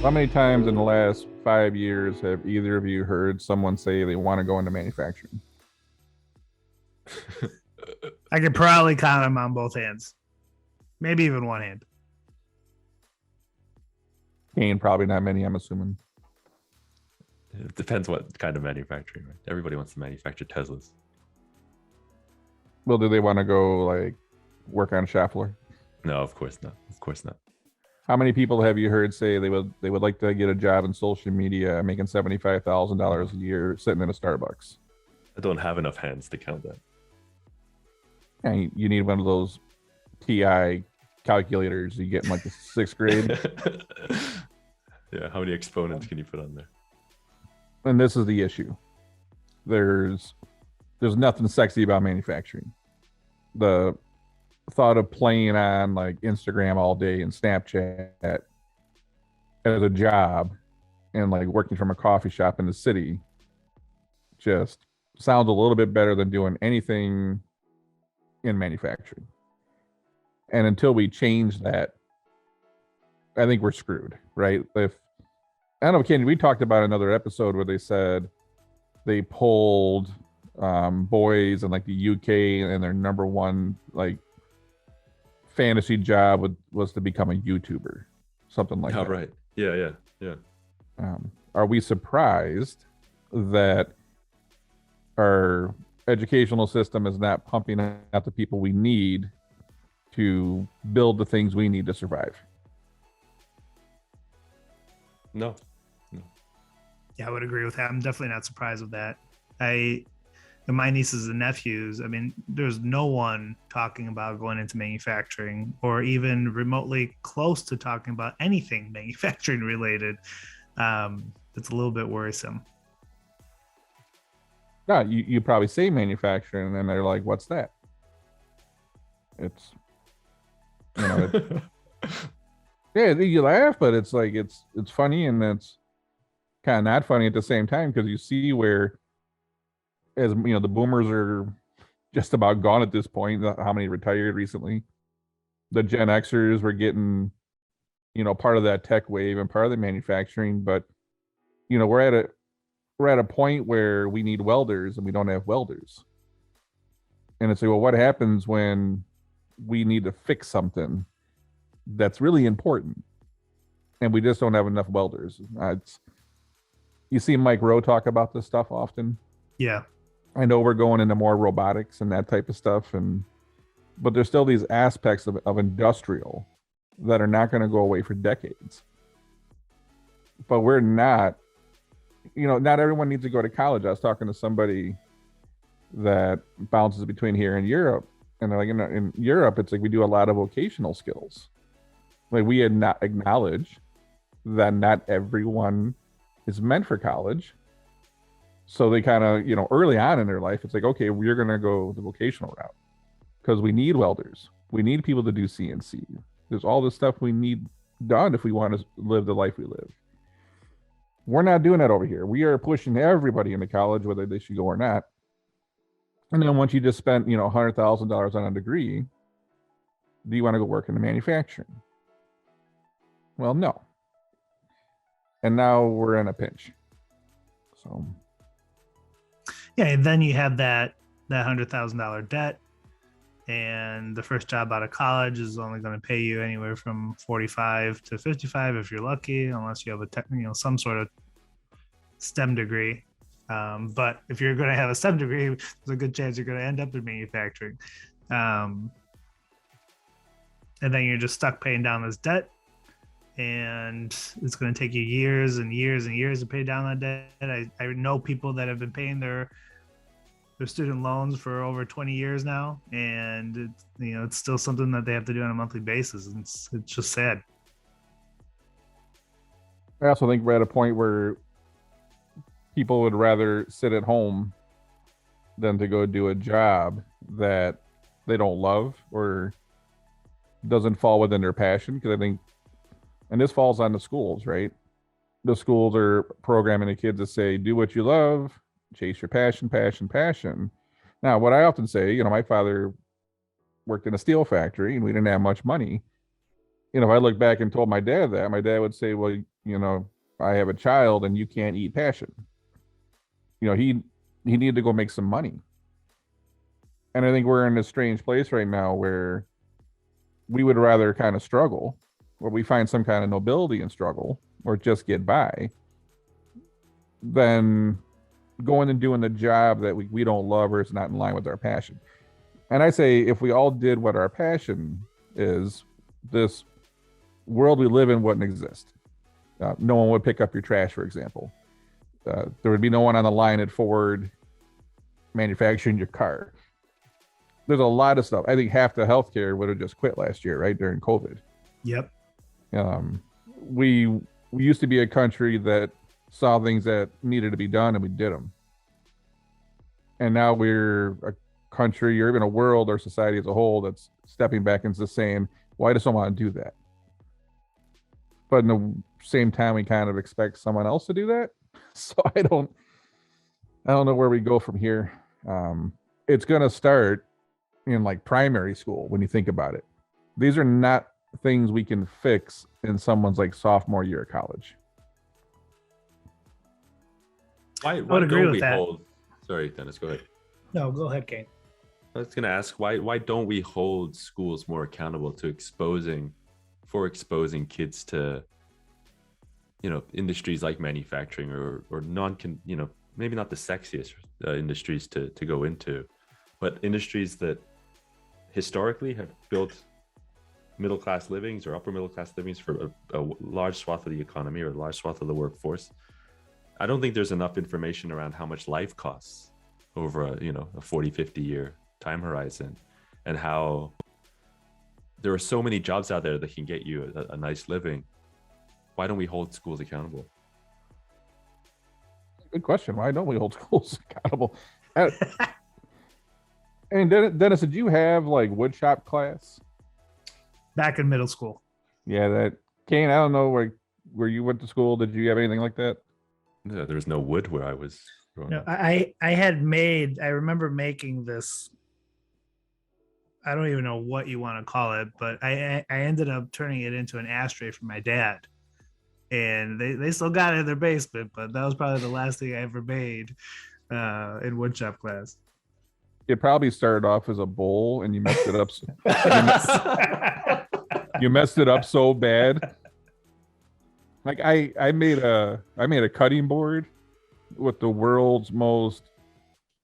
How many times in the last 5 years have either of you heard someone say they want to go into manufacturing? I could probably count them on both hands, maybe even one hand. Kane, probably not many, I'm assuming. It depends what kind of manufacturing, right? Everybody wants to manufacture Teslas. Well, do they want to go like work on a shop floor? No, of course not. Of course not. How many people have you heard say they would like to get a job in social media making $75,000 a year sitting in a Starbucks? I don't have enough hands to count that. And you need one of those TI calculators you get in like the sixth grade. Yeah, how many exponents can you put on there? And this is the issue. There's nothing sexy about manufacturing. The thought of playing on like Instagram all day and Snapchat as a job and like working from a coffee shop in the city just sounds a little bit better than doing anything in manufacturing. And until we change that, I think we're screwed, right? If I don't know, Kenny, we talked about another episode where they said they polled boys in like the UK and their number one like fantasy job was to become a YouTuber, something like that. Right. Yeah. Are we surprised that our educational system is not pumping out the people we need to build the things we need to survive? No. Yeah, I would agree with that. I'm definitely not surprised with that. My nieces and nephews, I mean, there's no one talking about going into manufacturing or even remotely close to talking about anything manufacturing related. It's a little bit worrisome. No, you probably say manufacturing and they're like, what's that? It's, yeah, you laugh, but it's like, it's funny and it's kind of not funny at the same time because you see where, as you know, the boomers are just about gone at this point. How many retired recently? The Gen Xers were getting, part of that tech wave and part of the manufacturing, but we're at a point where we need welders and we don't have welders. And it's like, well, what happens when we need to fix something that's really important and we just don't have enough welders? You see Mike Rowe talk about this stuff often. Yeah. I know we're going into more robotics and that type of stuff, but there's still these aspects of industrial that are not going to go away for decades. But we're not, not everyone needs to go to college. I was talking to somebody that bounces between here and Europe, and they're like, in Europe, it's like we do a lot of vocational skills. Like we had not acknowledge that not everyone is meant for college. So they kind of, early on in their life, it's like, okay, we're going to go the vocational route because we need welders. We need people to do CNC. There's all this stuff we need done if we want to live the life we live. We're not doing that over here. We are pushing everybody into college, whether they should go or not. And then once you just spent, $100,000 on a degree, do you want to go work in the manufacturing? Well, no. And now we're in a pinch. So... yeah, and then you have that $100,000 debt, and the first job out of college is only going to pay you anywhere from 45 to 55 if you're lucky, unless you have some sort of STEM degree. But if you're going to have a STEM degree, there's a good chance you're going to end up in manufacturing. And then you're just stuck paying down this debt, and it's going to take you years and years and years to pay down that debt. I know people that have been paying their student loans for over 20 years now, and it's still something that they have to do on a monthly basis. And it's just sad. I also think we're at a point where people would rather sit at home than to go do a job that they don't love or doesn't fall within their passion. Because I think, and this falls on the schools, right? The schools are programming the kids to say, do what you love, chase your passion. Now, what I often say, my father worked in a steel factory and we didn't have much money. If I look back and told my dad that, my dad would say, well, I have a child and you can't eat passion. He needed to go make some money. And I think we're in a strange place right now where we would rather kind of struggle, where we find some kind of nobility in struggle or just get by, than going and doing the job that we don't love or is not in line with our passion. And I say if we all did what our passion is, this world we live in wouldn't exist. No one would pick up your trash, for example. There would be no one on the line at Ford manufacturing your car. There's a lot of stuff. I think half the healthcare would have just quit last year, right, during COVID. Yep. We used to be a country that saw things that needed to be done and we did them. And now we're a country or even a world or society as a whole that's stepping back and just saying, why does someone do that? But in the same time, we kind of expect someone else to do that. So I don't know where we go from here. It's going to start in like primary school when you think about it. These are not things we can fix in someone's like sophomore year of college. Why would agree don't with we that. hold? Sorry, Dennis, go ahead. No, go ahead, Kane. I was going to ask why don't we hold schools more accountable to exposing kids to industries like manufacturing or maybe not the sexiest industries to go into, but industries that historically have built middle class livings or upper middle class livings for a large swath of the economy or a large swath of the workforce. I don't think there's enough information around how much life costs over a 40, 50 year time horizon, and how there are so many jobs out there that can get you a nice living. Why don't we hold schools accountable? Good question. Why don't we hold schools accountable? And Dennis, did you have like wood shop class? Back in middle school. Yeah, that Kane, I don't know where you went to school. Did you have anything like that? Yeah, there was no wood where I was growing No, up. I remember making this. I don't even know what you want to call it, but I ended up turning it into an ashtray for my dad. And they still got it in their basement, but that was probably the last thing I ever made in woodshop class. It probably started off as a bowl and you messed it up. You messed it up so bad. Like I made a cutting board with the world's most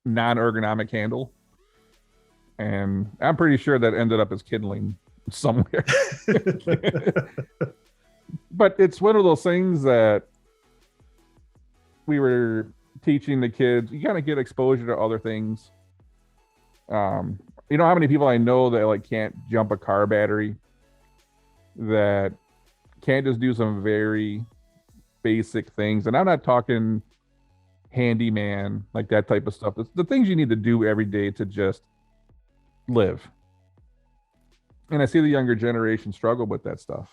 non-ergonomic handle. And I'm pretty sure that ended up as kindling somewhere. But it's one of those things that we were teaching the kids. You kind of get exposure to other things. You know how many people I know that like can't jump a car battery, that can't just do some very basic things. And I'm not talking handyman, like that type of stuff. It's the things you need to do every day to just live. And I see the younger generation struggle with that stuff.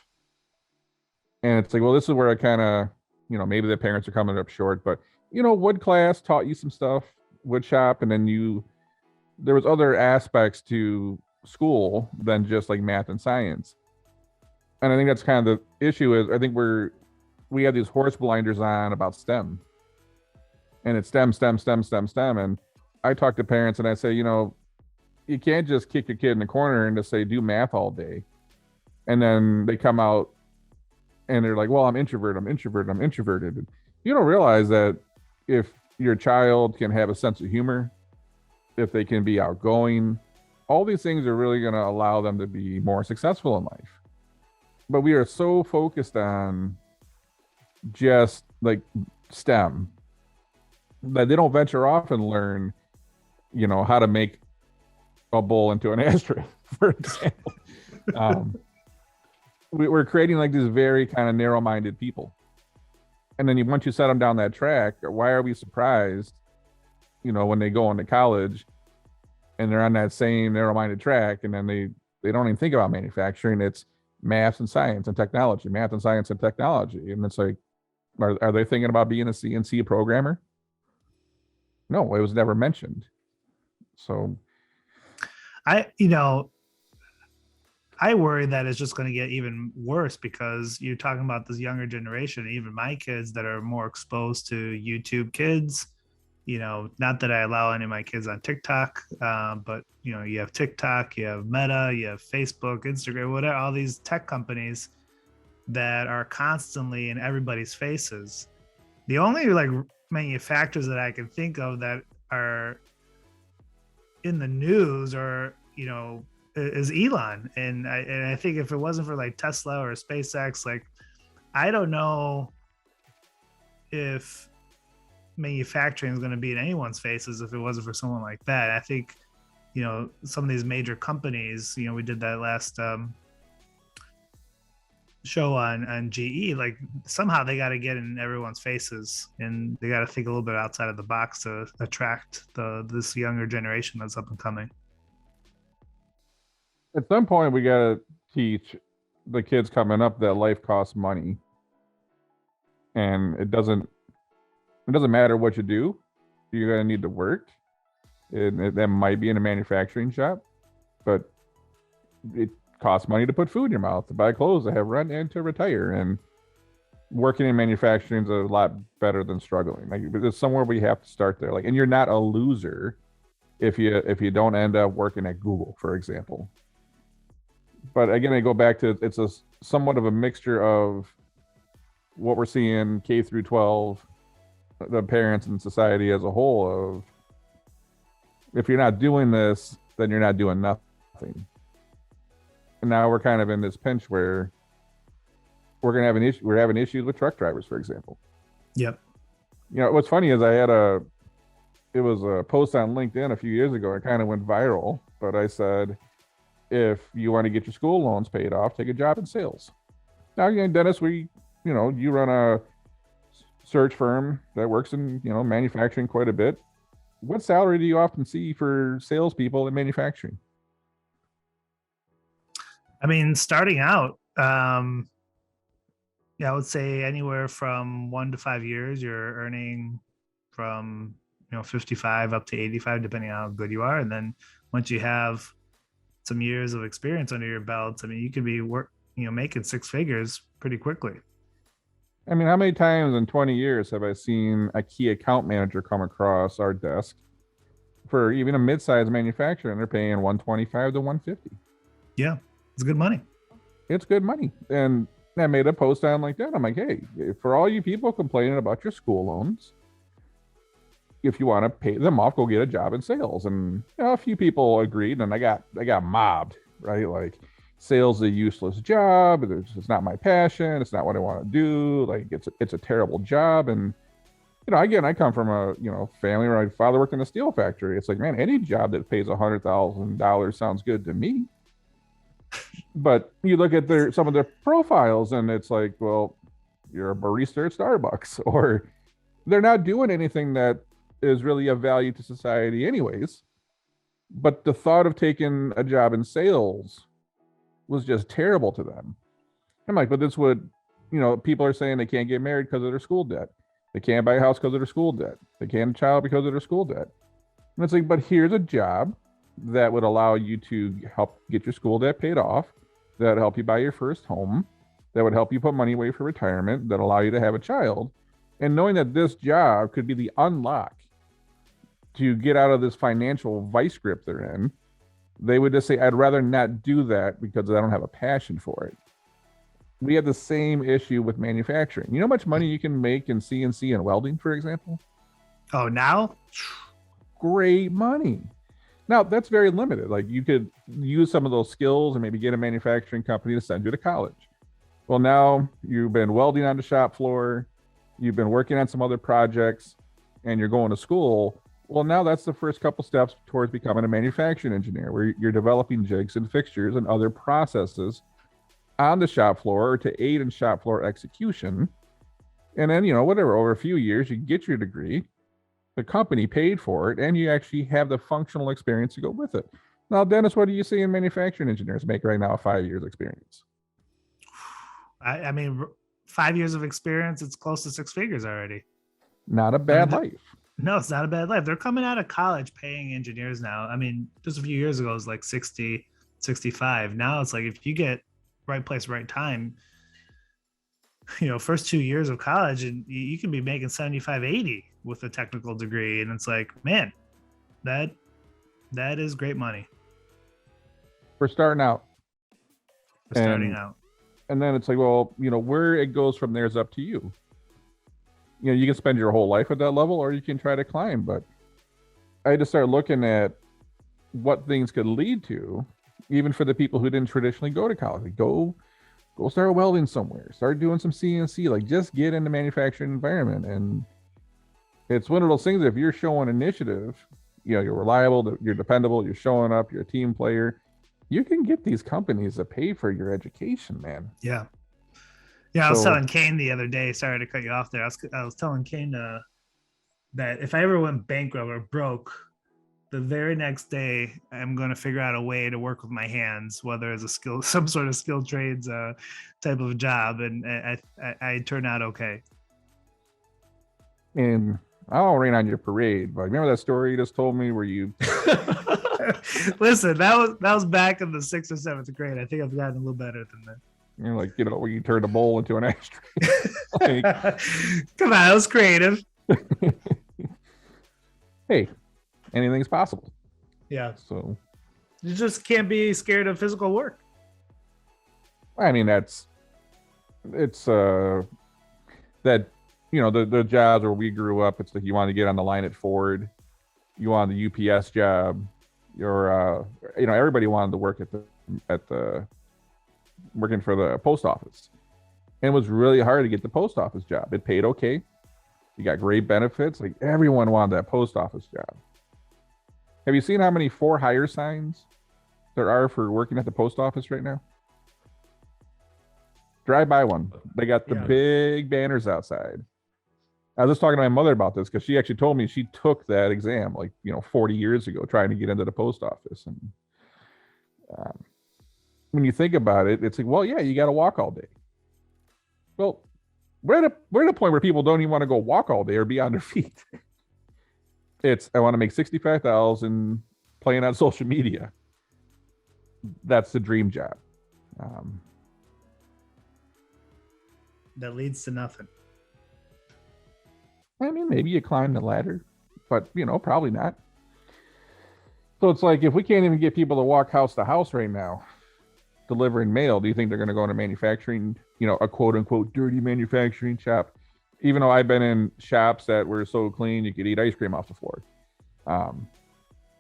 And it's like, well, this is where I kind of, maybe the parents are coming up short, but wood class taught you some stuff, wood shop, and then there was other aspects to school than just like math and science. And I think that's kind of the issue is I think we have these horse blinders on about STEM. And it's STEM. And I talk to parents and I say, you can't just kick your kid in the corner and just say, do math all day. And then they come out and they're like, well, I'm introverted. And you don't realize that if your child can have a sense of humor, if they can be outgoing, all these things are really going to allow them to be more successful in life. But we are so focused on just like STEM that they don't venture off and learn, how to make a bowl into an ashtray, for example. We're creating like these very kind of narrow-minded people. And then once you set them down that track, why are we surprised, when they go into college and they're on that same narrow-minded track, and then they don't even think about manufacturing. It's math and science and technology, And it's like, are they thinking about being a CNC programmer? No, it was never mentioned. So I worry that it's just going to get even worse because you're talking about this younger generation, even my kids that are more exposed to YouTube Kids. Not that I allow any of my kids on TikTok, but you have TikTok, you have Meta, you have Facebook, Instagram, whatever, all these tech companies that are constantly in everybody's faces. The only like manufacturers that I can think of that are in the news or is Elon, and I think if it wasn't for like Tesla or SpaceX, like I don't know if manufacturing is going to be in anyone's faces if it wasn't for someone like that. I think some of these major companies, we did that last show on GE, like somehow they got to get in everyone's faces and they got to think a little bit outside of the box to attract this younger generation that's up and coming. At some point, we got to teach the kids coming up that life costs money, and it doesn't matter what you do. You're gonna need to work. That might be in a manufacturing shop, but it costs money to put food in your mouth, to buy clothes, to have rent, and to retire. And working in manufacturing is a lot better than struggling. Like, there's somewhere we have to start there. Like, and you're not a loser if you don't end up working at Google, for example. But again, I go back to it's a somewhat of a mixture of what we're seeing K through 12, the parents and society as a whole, of if you're not doing this, then you're not doing nothing. And now we're kind of in this pinch where we're gonna have an issue. We're having issues with truck drivers, for example. Yep. What's funny is it was a post on LinkedIn a few years ago. It kind of went viral, but I said, if you want to get your school loans paid off, take a job in sales. Now, Dennis, you run a search firm that works in, manufacturing quite a bit. What salary do you often see for salespeople in manufacturing? I mean, starting out, I would say anywhere from 1 to 5 years, you're earning from 55 up to 85, depending on how good you are. And then once you have some years of experience under your belt, I mean, you could be making 6 figures pretty quickly. I mean, how many times in 20 years have I seen a key account manager come across our desk for even a mid-sized manufacturer, and they're paying 125 to 150? Yeah, it's good money. It's good money. And I made a post on LinkedIn. I'm like, hey, for all you people complaining about your school loans, if you want to pay them off, go get a job in sales. And a few people agreed, and I got mobbed, right? Like, sales is a useless job. It's not my passion. It's not what I want to do. Like, it's a terrible job. And again, I come from a family where my father worked in a steel factory. It's like, man, any job that pays $100,000 sounds good to me. But you look at some of their profiles, and it's like, well, you're a barista at Starbucks, or they're not doing anything that is really of value to society anyways. But the thought of taking a job in sales was just terrible to them. I'm like, but this would, people are saying they can't get married because of their school debt. They can't buy a house because of their school debt. They can't have a child because of their school debt. And it's like, but here's a job that would allow you to help get your school debt paid off, that would help you buy your first home, that would help you put money away for retirement, that allow you to have a child. And knowing that this job could be the unlock to get out of this financial vice grip they're in, they would just say, I'd rather not do that because I don't have a passion for it. We have the same issue with manufacturing. You know how much money you can make in CNC and welding, for example? Oh, now? Great money. Now, that's very limited. Like, you could use some of those skills and maybe get a manufacturing company to send you to college. Well, now you've been welding on the shop floor, you've been working on some other projects, and you're going to school. Well, now that's the first couple steps towards becoming a manufacturing engineer, where you're developing jigs and fixtures and other processes on the shop floor or to aid in shop floor execution. And then, whatever, over a few years, you get your degree, the company paid for it, and you actually have the functional experience to go with it. Now, Dennis, what do you see in manufacturing engineers make right now 5 years experience? I mean, 5 years of experience, it's close to 6 figures already. Not a bad life. No, it's not a bad life. They're coming out of college paying engineers now. I mean, just a few years ago, it was like 60, 65. Now it's like if you get right place, right time, first 2 years of college, and you can be making 75, 80 with a technical degree. And it's like, man, that is great money For starting out. for starting And- out. And then it's like, well, where it goes from there is up to you. You can spend your whole life at that level, or you can try to climb. But I had to start looking at what things could lead to, even for the people who didn't traditionally go to college. Like, go start welding somewhere, start doing some CNC, like just get in the manufacturing environment. And it's one of those things that if you're showing initiative, you're reliable, you're dependable, you're showing up, you're a team player, you can get these companies to pay for your education, man. Yeah. I was So- telling Kane the other day, sorry to cut you off there. I was telling Kane that if I ever went bankrupt or broke, the very next day I'm going to figure out a way to work with my hands, whether it's some sort of skilled trades type of job, and I turn out okay. And I don't rain on your parade, but remember that story you just told me where you Listen, that was back in the 6th or 7th grade. I think I've gotten a little better than that. where you turned a bowl into an ashtray. Like, Come on, that was creative. hey, anything's possible. Yeah, So you just can't be scared of physical work. I mean, it's that the jobs where we grew up, it's like you want to get on the line at Ford, you want the UPS job, everybody wanted to work at the working for the post office. And it was really hard to get the post office job. It paid okay. You got great benefits. Like everyone wanted that post office job. Have you seen how many for hire signs there are for working at the post office right now? Drive by one. They got the Yeah. big banners outside. I was just talking to my mother about this because she actually told me she took that exam 40 years ago, trying to get into the post office. And when you think about it, it's like, well, yeah, you got to walk all day. Well, we're at a point where people don't even want to go walk all day or be on their feet. It's, I want to make 65,000 playing on social media. That's the dream job. That leads to nothing. I mean, maybe you climb the ladder, but probably not. So it's like, if we can't even get people to walk house to house right now, delivering mail, do you think they're going to go into manufacturing, a quote unquote dirty manufacturing shop? Even though I've been in shops that were so clean you could eat ice cream off the floor.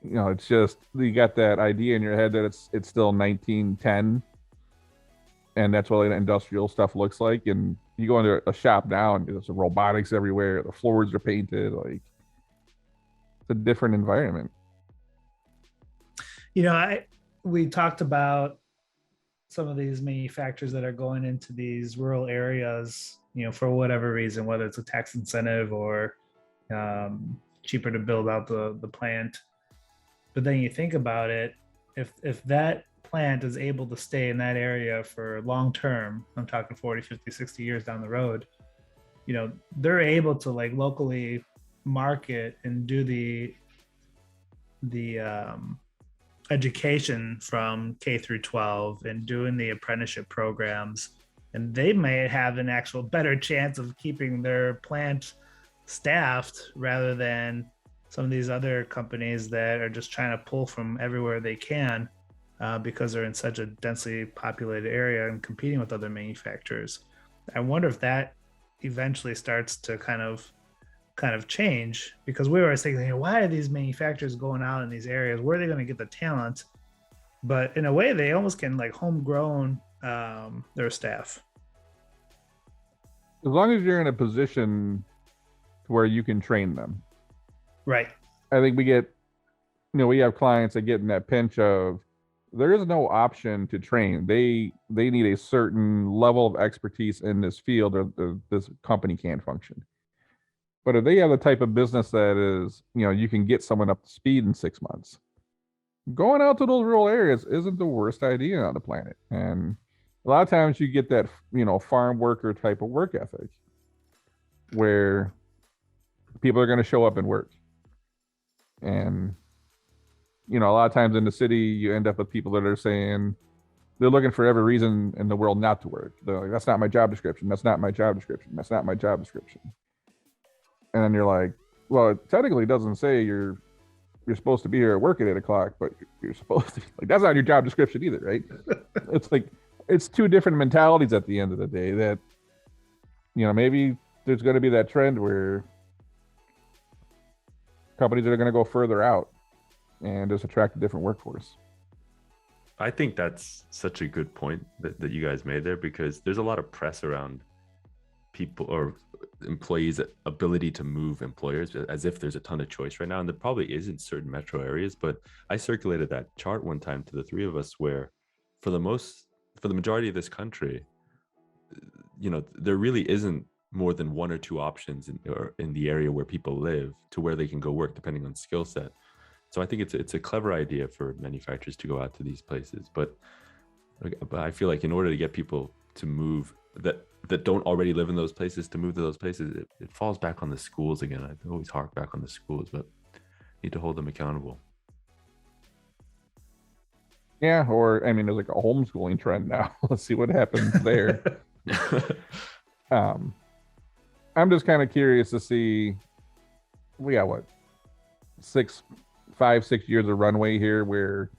It's just, you got that idea in your head that it's still 1910, and that's what industrial stuff looks like. And you go into a shop now and there's robotics everywhere, the floors are painted, like it's a different environment. We talked about some of these manufacturers that are going into these rural areas, for whatever reason, whether it's a tax incentive or cheaper to build out the plant. But then you think about it, if that plant is able to stay in that area for long term, I'm talking 40, 50, 60 years down the road, they're able to locally market and do the education from K through 12 and doing the apprenticeship programs, and they may have an actual better chance of keeping their plant staffed rather than some of these other companies that are just trying to pull from everywhere they can because they're in such a densely populated area and competing with other manufacturers. I wonder if that eventually starts to kind of change, because we were always thinking, why are these manufacturers going out in these areas? Where are they going to get the talent? But in a way, they almost can homegrown their staff. As long as you're in a position where you can train them. Right. I think we have clients that get in that pinch of, there is no option to train. They need a certain level of expertise in this field, or this company can't function. But if they have the type of business that is, you can get someone up to speed in 6 months, going out to those rural areas isn't the worst idea on the planet. And a lot of times you get that, farm worker type of work ethic where people are going to show up and work. And you know, a lot of times in the city, you end up with people that are saying they're looking for every reason in the world not to work. They're like, that's not my job description. That's not my job description. That's not my job description. And then you're like, well, it technically doesn't say you're supposed to be here at work at 8 o'clock, but you're supposed to be like, that's not your job description either, right? It's like, it's two different mentalities at the end of the day that, you know, maybe there's going to be that trend where companies are going to go further out and just attract a different workforce. I think that's such a good point that you guys made there, because there's a lot of press around people or employees' ability to move employers, as if there's a ton of choice right now. And there probably is in certain metro areas, but I circulated that chart one time to the three of us where for the majority of this country, you know, there really isn't more than one or two options in the area where people live to where they can go work depending on skill set. So I think it's a clever idea for manufacturers to go out to these places, but I feel like in order to get people to move that don't already live in those places to move to those places, it falls back on the schools again. I always hark back on the schools, but need to hold them accountable. Yeah, or I mean, there's like a homeschooling trend now. Let's see what happens there. I'm just kind of curious to see. We got what 5, 6 years of runway here, where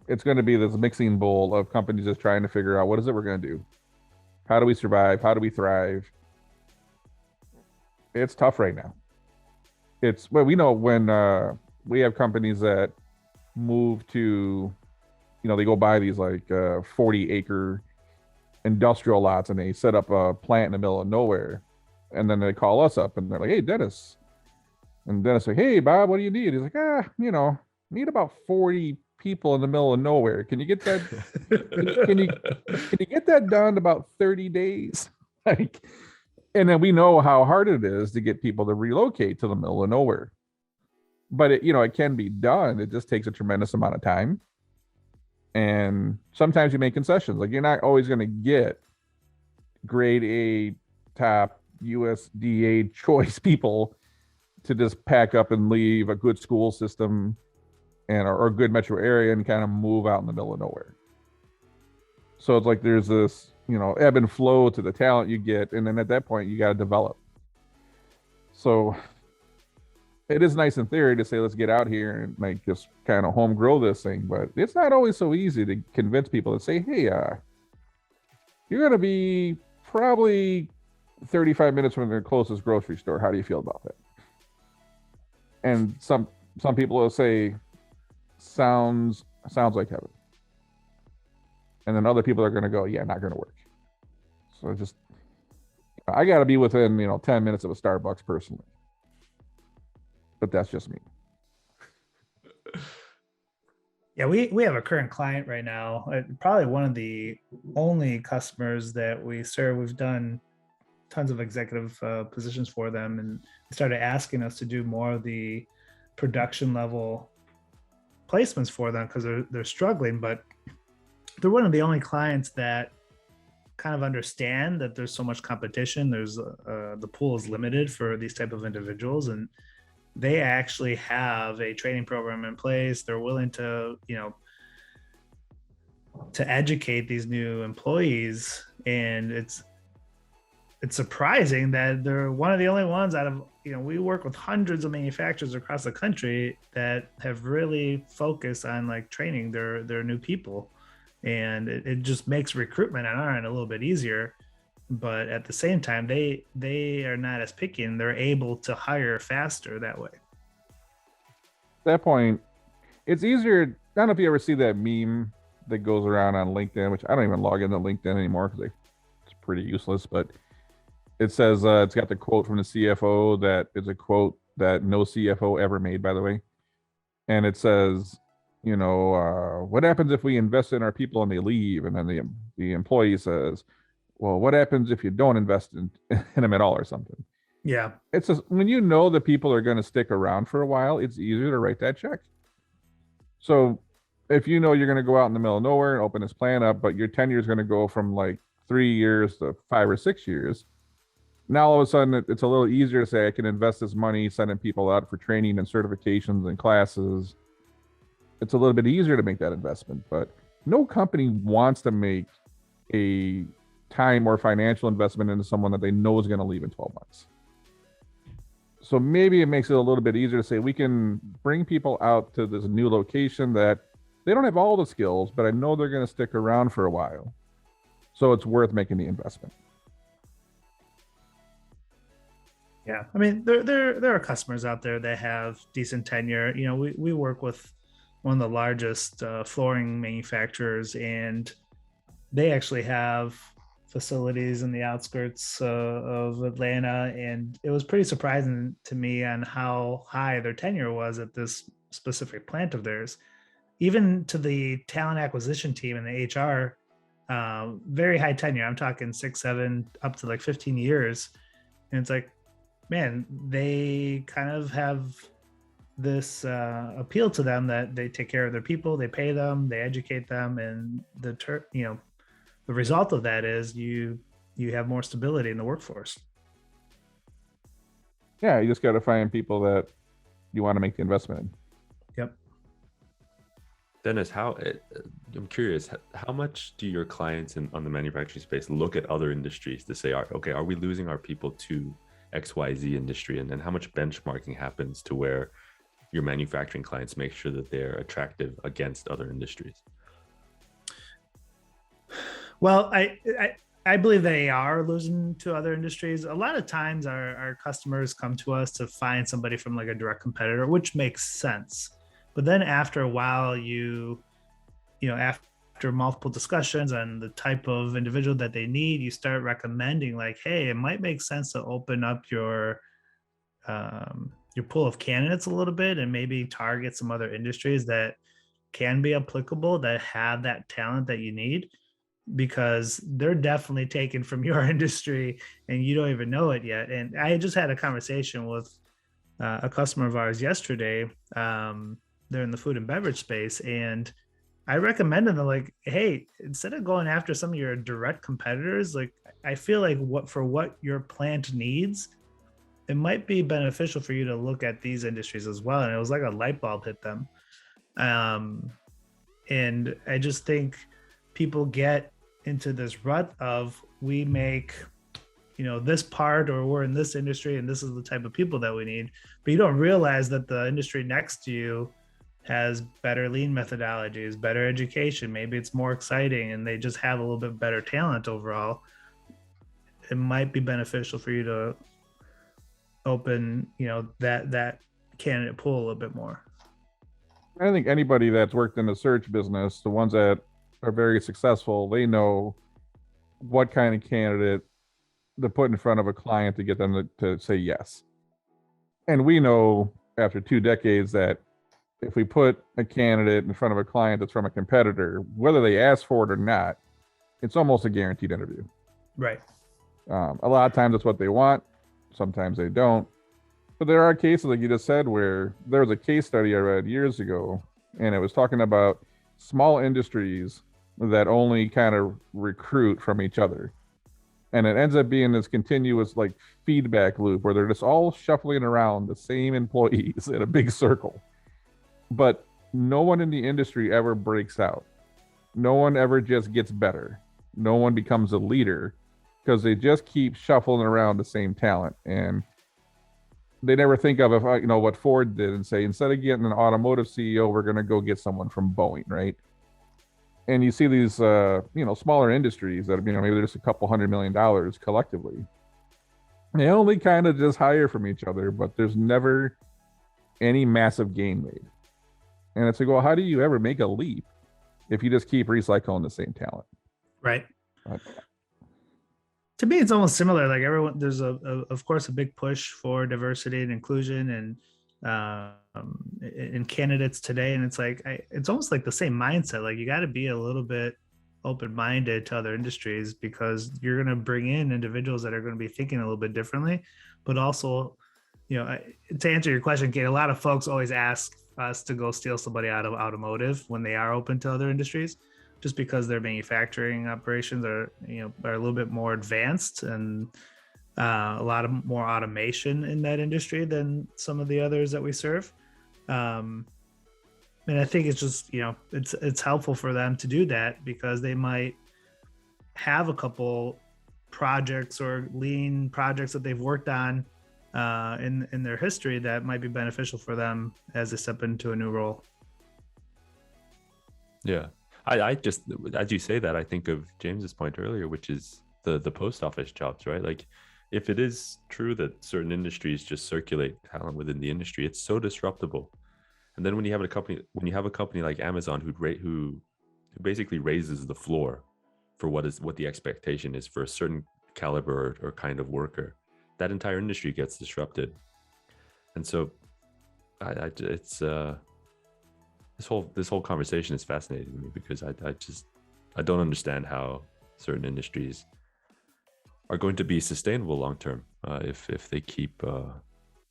it's going to be this mixing bowl of companies just trying to figure out what is it we're going to do. How do we survive? How do we thrive? It's tough right now. Well, we know when we have companies that move to, you know, they go buy these like 40-acre industrial lots and they set up a plant in the middle of nowhere, and then they call us up and they're like, hey, Dennis. And Dennis like, hey, Bob, what do you need? He's like, you know, need about 40 people in the middle of nowhere. Can you get that? can you get that done in about 30 days? Like, and then we know how hard it is to get people to relocate to the middle of nowhere. But it, you know, it can be done. It just takes a tremendous amount of time. And sometimes you make concessions. Like, you're not always going to get grade A top USDA choice people to just pack up and leave a good school system and or a good metro area and kind of move out in the middle of nowhere. So it's like there's this, you know, ebb and flow to the talent you get, and then at that point you got to develop. So it is nice in theory to say, let's get out here and like just kind of home grow this thing, but it's not always so easy to convince people to say, hey, you're going to be probably 35 minutes from the closest grocery store. How do you feel about that? And some people will say, sounds like heaven. And then other people are going to go, yeah, not going to work. So just, I got to be within, 10 minutes of a Starbucks personally. But that's just me. Yeah, we have a current client right now, probably one of the only customers that we serve. We've done tons of executive positions for them, and started asking us to do more of the production level placements for them because they're struggling. But they're one of the only clients that kind of understand that there's so much competition. There's the pool is limited for these type of individuals, and they actually have a training program in place. They're willing to, to educate these new employees. And it's surprising that they're one of the only ones out of, we work with hundreds of manufacturers across the country that have really focused on like training their new people. And it just makes recruitment on our end a little bit easier. But at the same time, they are not as picky, and they're able to hire faster that way. At that point, it's easier. I don't know if you ever see that meme that goes around on LinkedIn, which I don't even log into LinkedIn anymore because it's pretty useless. But it says it's got the quote from the CFO that is a quote that no CFO ever made, by the way. And it says, what happens if we invest in our people and they leave? And then the employee says, well, what happens if you don't invest in them at all or something? Yeah. It's just, when the people are going to stick around for a while, it's easier to write that check. So if you're going to go out in the middle of nowhere and open this plant up, but your tenure is going to go from like 3 years to 5 or 6 years, now all of a sudden it's a little easier to say I can invest this money sending people out for training and certifications and classes it's a little bit easier to make that investment. But no company wants to make a time or financial investment into someone that they know is going to leave in 12 months. So maybe it makes it a little bit easier to say we can bring people out to this new location that they don't have all the skills, but I know they're going to stick around for a while. So it's worth making the investment. Yeah, I mean, there are customers out there that have decent tenure. You know, we work with one of the largest flooring manufacturers, and they actually have facilities in the outskirts of Atlanta, and it was pretty surprising to me on how high their tenure was at this specific plant of theirs. Even to the talent acquisition team and the HR, very high tenure. I'm talking 6, 7, up to like 15 years, and it's like, man, they kind of have this appeal to them that they take care of their people, they pay them, they educate them, and the result of that is you have more stability in the workforce. Yeah, you just got to find people that you want to make the investment in. Yep. Dennis, I'm curious, how much do your clients on the manufacturing space look at other industries to say, okay, are we losing our people to XYZ industry? And then how much benchmarking happens to where your manufacturing clients make sure that they're attractive against other industries? Well, I believe they are losing to other industries. A lot of times our customers come to us to find somebody from like a direct competitor, which makes sense. But then after a while, after multiple discussions on the type of individual that they need, you start recommending like, hey, it might make sense to open up your pool of candidates a little bit and maybe target some other industries that can be applicable, that have that talent that you need, because they're definitely taken from your industry and you don't even know it yet. And I just had a conversation with a customer of ours yesterday. They're in the food and beverage space, and I recommended them like, hey, instead of going after some of your direct competitors, like I feel like what your plant needs, it might be beneficial for you to look at these industries as well. And it was like a light bulb hit them. And I just think people get into this rut of we make, this part, or we're in this industry and this is the type of people that we need. But you don't realize that the industry next to you has better lean methodologies, better education. Maybe it's more exciting and they just have a little bit better talent overall. It might be beneficial for you to open, that candidate pool a little bit more. I think anybody that's worked in the search business, the ones that are very successful, they know what kind of candidate to put in front of a client to get them to say yes. And we know after 2 decades that if we put a candidate in front of a client that's from a competitor, whether they ask for it or not, it's almost a guaranteed interview. Right. A lot of times it's what they want. Sometimes they don't. But there are cases, like you just said, where there was a case study I read years ago, and it was talking about small industries that only kind of recruit from each other. And it ends up being this continuous like feedback loop where they're just all shuffling around the same employees in a big circle. But no one in the industry ever breaks out. No one ever just gets better. No one becomes a leader because they just keep shuffling around the same talent. And they never think of what Ford did and say, instead of getting an automotive CEO, we're going to go get someone from Boeing, right? And you see these, smaller industries that, maybe they're just a couple $100 million collectively. They only kind of just hire from each other, but there's never any massive gain made. And it's like, well, how do you ever make a leap if you just keep recycling the same talent? Right. To me, it's almost similar. Like there's of course, a big push for diversity and inclusion and in candidates today. And it's like, it's almost like the same mindset. Like you got to be a little bit open-minded to other industries because you're going to bring in individuals that are going to be thinking a little bit differently, but also, to answer your question, Kate, a lot of folks always ask us to go steal somebody out of automotive when they are open to other industries, just because their manufacturing operations are a little bit more advanced and a lot of more automation in that industry than some of the others that we serve. And mean, I think it's just, it's helpful for them to do that because they might have a couple projects or lean projects that they've worked on in their history that might be beneficial for them as they step into a new role. Yeah. I just, as you say that, I think of James's point earlier, which is the post office jobs, right? Like, if it is true that certain industries just circulate talent within the industry, it's so disruptible. And then when you have a company like Amazon who basically raises the floor for what the expectation is for a certain caliber or kind of worker, that entire industry gets disrupted. And so, it's this whole conversation is fascinating to me because I don't understand how certain industries are going to be sustainable long term if they keep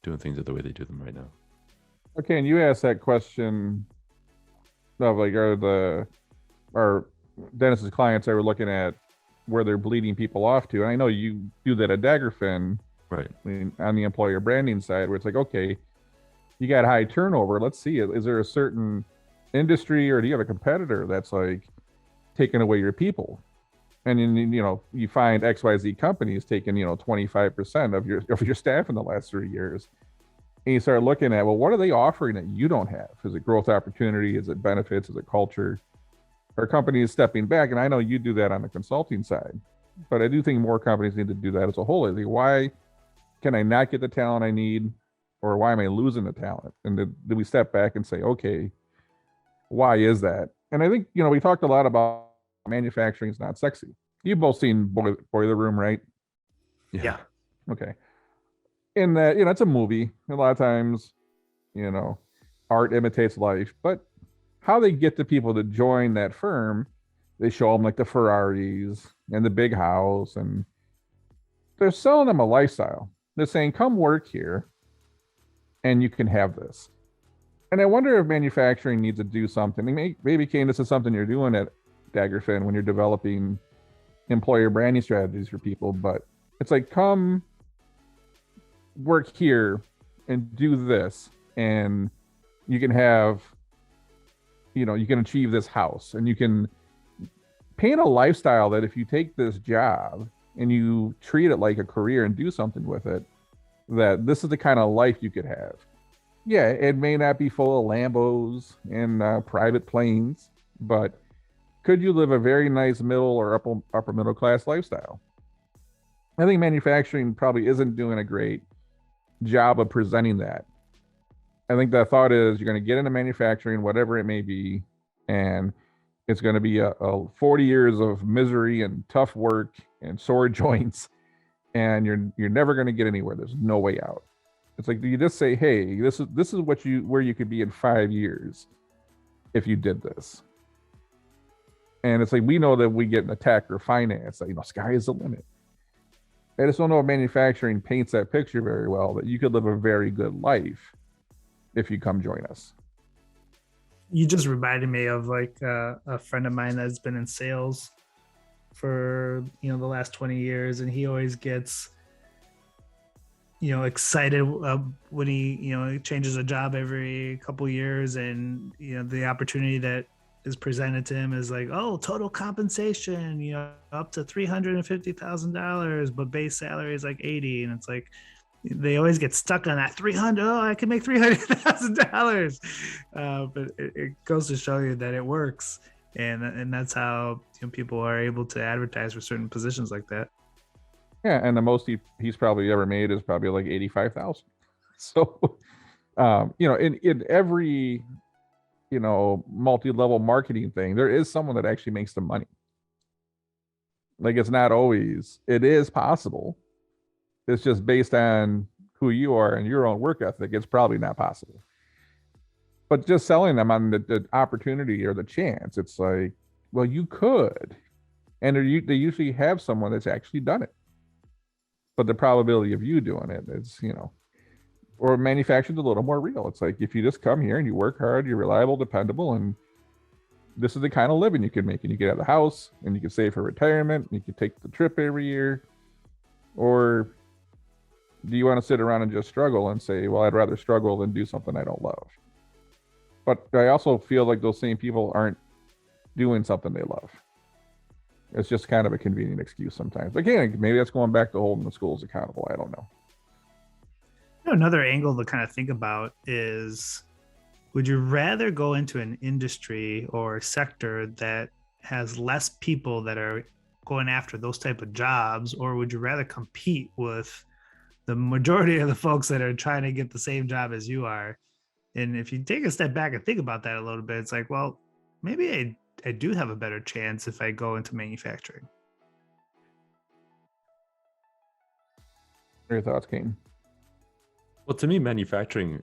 doing things the way they do them right now. Okay, and you asked that question of like, are Dennis's clients ever looking at where they're bleeding people off to? And I know you do that at Daggerfin, Right. I mean, on the employer branding side, where it's like, okay, you got high turnover. Let's see, is there a certain industry or do you have a competitor that's like taking away your people? And then you find XYZ companies taking 25% of your staff in the last 3 years. And you start looking at, well, what are they offering that you don't have? Is it growth opportunity? Is it benefits? Is it culture? Are companies stepping back? And I know you do that on the consulting side, but I do think more companies need to do that as a whole. Like, why can I not get the talent I need? Or why am I losing the talent? And do we step back and say, okay, why is that? And I think, we talked a lot about manufacturing is not sexy. You've both seen Boiler Room, right? Yeah. Okay. In that, it's a movie. A lot of times, art imitates life, but how they get the people to join that firm, they show them like the Ferraris and the big house, and they're selling them a lifestyle. They're saying, come work here and you can have this. And I wonder if manufacturing needs to do something. Maybe Kane, this is something you're doing at Daggerfin when you're developing employer branding strategies for people, but it's like, come work here and do this, and you can have, you can achieve this house, and you can paint a lifestyle that if you take this job and you treat it like a career and do something with it, that this is the kind of life you could have. Yeah, it may not be full of Lambos and private planes, but could you live a very nice middle or upper middle class lifestyle? I think manufacturing probably isn't doing a great job of presenting that. I think the thought is you're going to get into manufacturing, whatever it may be, and it's going to be a 40 years of misery and tough work and sore joints, and you're never going to get anywhere. There's no way out. It's like, you just say, hey, this is where you could be in 5 years if you did this. And it's like, we know that we get an attack or finance, that sky is the limit. I just don't know if manufacturing paints that picture very well, that you could live a very good life if you come join us. You just reminded me of like a friend of mine that's been in sales for the last 20 years, and he always gets excited when he changes a job every couple years, and the opportunity that is presented to him is like, oh, total compensation up to $350,000, but base salary is like 80, and it's like they always get stuck on that 300. Oh, I can make $300,000, but it goes to show you that it works, and that's how people are able to advertise for certain positions like that. Yeah, and the most he's probably ever made is probably like 85,000. So, in every multi-level marketing thing, there is someone that actually makes the money. Like, it's not always, it is possible. It's just based on who you are and your own work ethic. It's probably not possible. But just selling them on the opportunity or the chance, it's like, well, you could, and they usually have someone that's actually done it. But the probability of you doing it is, or manufacturing's a little more real. It's like, if you just come here and you work hard, you're reliable, dependable, and this is the kind of living you can make, and you get out of the house and you can save for retirement, and you can take the trip every year. Or do you want to sit around and just struggle and say, well, I'd rather struggle than do something I don't love? But I also feel like those same people aren't doing something they love. It's just kind of a convenient excuse sometimes. But again, maybe that's going back to holding the schools accountable. I don't know. Another angle to kind of think about is, would you rather go into an industry or sector that has less people that are going after those type of jobs, or would you rather compete with the majority of the folks that are trying to get the same job as you are? And if you take a step back and think about that a little bit, it's like, well, maybe I do have a better chance if I go into manufacturing. What are your thoughts, Kane? Well, to me, manufacturing,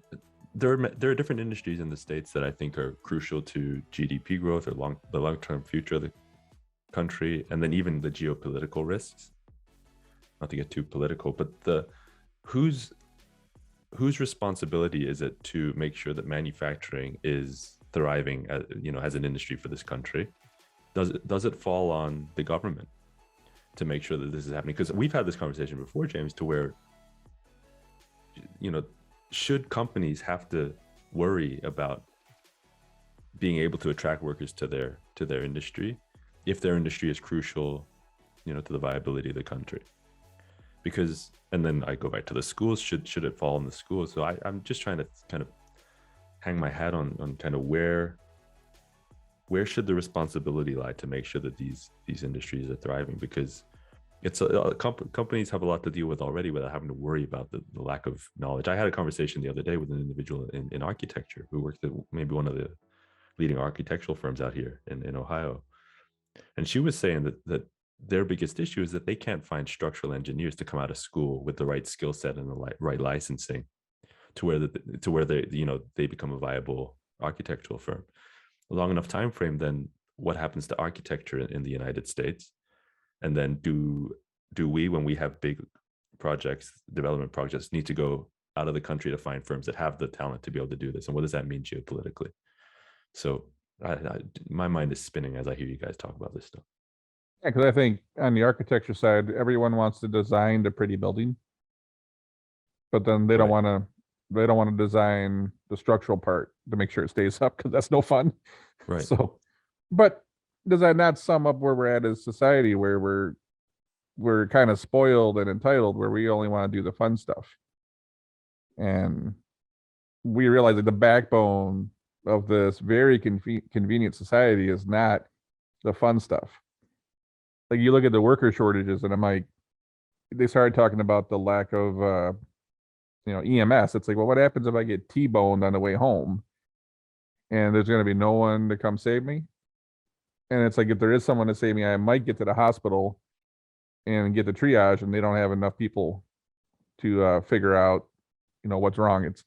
there are different industries in the States that I think are crucial to GDP growth or the long-term future of the country, and then even the geopolitical risks. Not to get too political, but whose responsibility is it to make sure that manufacturing is thriving, as an industry for this country? Does it fall on the government to make sure that this is happening? Because we've had this conversation before, James, to where, should companies have to worry about being able to attract workers to their industry if their industry is crucial, to the viability of the country? Because, and then I go back to the schools, should it fall on the schools? So I'm just trying to kind of hang my hat on kind of where should the responsibility lie to make sure that these industries are thriving? Because it's companies have a lot to deal with already without having to worry about the lack of knowledge. I had a conversation the other day with an individual in architecture who worked at maybe one of the leading architectural firms out here in Ohio. And she was saying that their biggest issue is that they can't find structural engineers to come out of school with the right skill set and the right licensing to where they become a viable architectural firm. A long enough time frame, then what happens to architecture in the United States? And then do we, when we have big development projects, need to go out of the country to find firms that have the talent to be able to do this? And what does that mean geopolitically? So my mind is spinning as I hear you guys talk about this stuff. Yeah, because I think on the architecture side, everyone wants to design the pretty building, but then they don't Right. want to design the structural part to make sure it stays up, because that's no fun. Right. So, but does that not sum up where we're at as society, where we're kind of spoiled and entitled, where we only want to do the fun stuff, and we realize that the backbone of this very convenient society is not the fun stuff. Like, you look at the worker shortages, and I'm like, they started talking about the lack of EMS. It's like, well, what happens if I get T-boned on the way home and there's going to be no one to come save me? And it's like, if there is someone to save me, I might get to the hospital and get the triage, and they don't have enough people to figure out what's wrong. It's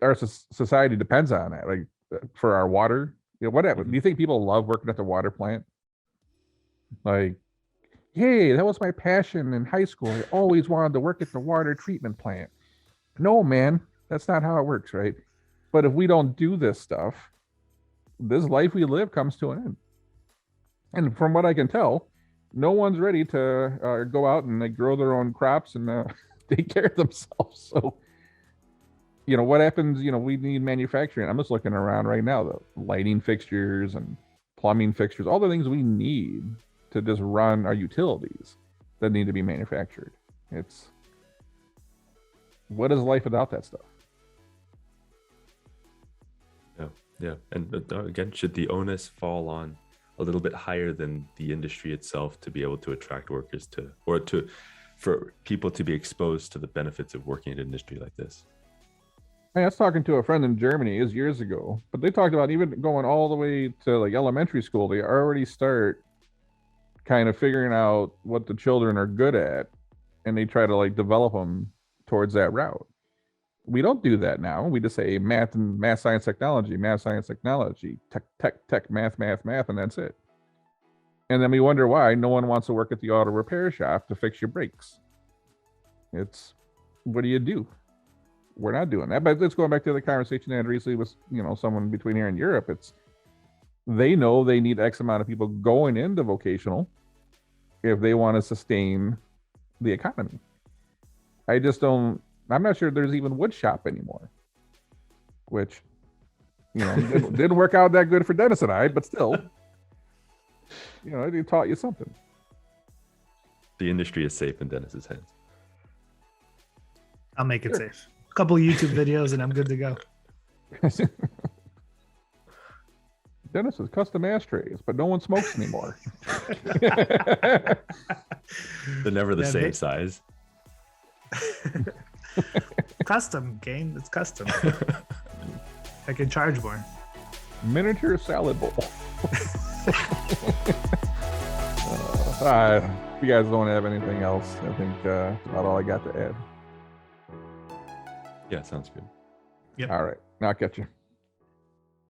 our society depends on that, like, for our water. Whatever. Mhm. Do you think people love working at the water plant? Like, hey, that was my passion in high school. I always wanted to work at the water treatment plant. No, man, that's not how it works, right? But if we don't do this stuff, this life we live comes to an end. And from what I can tell, no one's ready to go out and grow their own crops and take care of themselves. So, what happens? We need manufacturing. I'm just looking around right now, the lighting fixtures and plumbing fixtures, all the things we need to just run our utilities that need to be manufactured. It's, what is life without that stuff? Yeah. And again, should the onus fall on a little bit higher than the industry itself to be able to attract workers for people to be exposed to the benefits of working in an industry like this? I was talking to a friend in Germany, is years ago, but they talked about even going all the way to like elementary school. They already start kind of figuring out what the children are good at, and they try to develop them towards that route. We don't do that now. We just say math, science, technology, tech, math, and that's it. And then we wonder why no one wants to work at the auto repair shop to fix your brakes. It's, what do you do? We're not doing that. But let's go back to the conversation I had recently with someone between here and Europe. It's, they know they need X amount of people going into vocational if they want to sustain the economy. I'm not sure there's even wood shop anymore. which, didn't work out that good for Dennis and I, but still, it taught you something. The industry is safe in Dennis's hands. I'll make it safe. A couple YouTube videos and I'm good to go. Dennis has custom ashtrays, but no one smokes anymore. They're never the Yeah, same they- size. Custom, Kane. It's custom. I can charge more. Miniature salad bowl. All right. If you guys don't have anything else, I think that's about all I got to add. Yeah, sounds good. Yep. All right. Now I'll catch you.